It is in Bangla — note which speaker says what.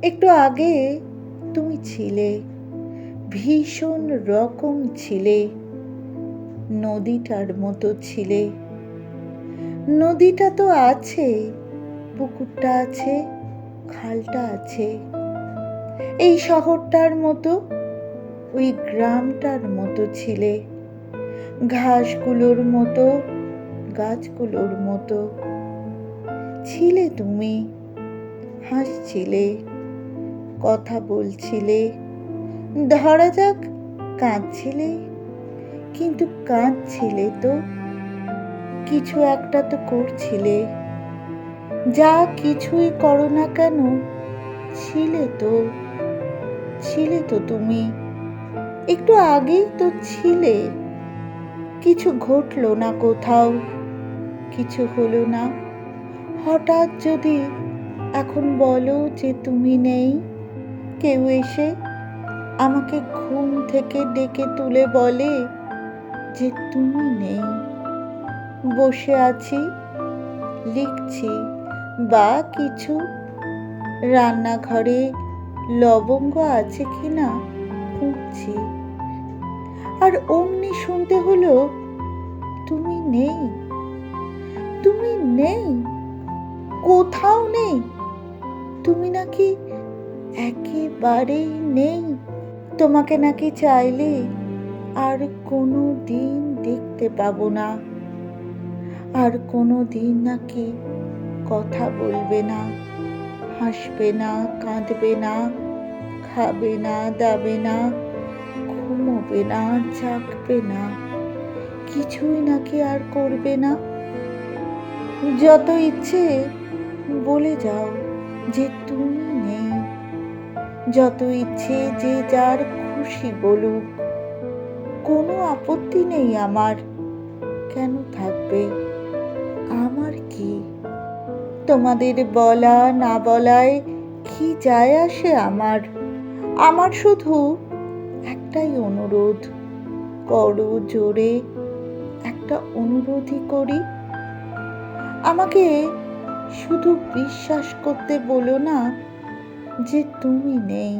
Speaker 1: একটু আগে তুমি ছিলে, ভীষণ রকম ছিলে, নদীটার মতো ছিলে। নদীটা তো আছে, পুকুরটা আছে, খালটা আছে। এই শহরটার মতো, ওই গ্রামটার মতো ছিলে, ঘাসগুলোর মতো, গাছগুলোর মতো ছিলে। তুমি হাসছিলে, কথা বলছিলে, ধরা যাক কাঁদছিলে, কিন্তু কাঁদছিলে তো, কিছু একটা তো করছিলে। যা কিছুই করো না কেন, ছিলে তো তুমি। একটু আগেই তো ছিলে। কিছু ঘটলো না কোথাও, কিছু হলো না। হঠাৎ যদি এখন বলো যে তুমি নেই, কেউ এসে আমাকে ঘুম থেকে ডেকে তুলে বলে যে তুমি নেই, বসে আছি, লিখছি বা কিছু, রান্নাঘরে লবঙ্গ আছে কিনা খুঁজছি, আর অমনি শুনতে হলো তুমি নেই, তুমি নেই, কোথাও নেই। তুমি নাকি একেবারেই নেই। তোমাকে নাকি চাইলে আর কোনো দিন দেখতে পাবো না, আর কোনো দিন নাকি কথা বলবে না, হাসবে না, কাঁদবে না, খাবে না, দাবে না, ঘুমোবে না, জাগবে না, কিছুই নাকি আর করবে না। যত ইচ্ছে বলে যাও যে তুমি নেই, যত ইচ্ছে যে যার খুশি বলুক, কোনো আপত্তি নেই আমার। কেন থাকবে, আমার কি? তোমাদের বলা না বলায় কি যায় আসে আমার? আমার শুধু একটাই অনুরোধ, করো জোরে একটা অনুরোধই করি। আমাকে শুধু বিশ্বাস করতে বলো না যে তুমি নেই।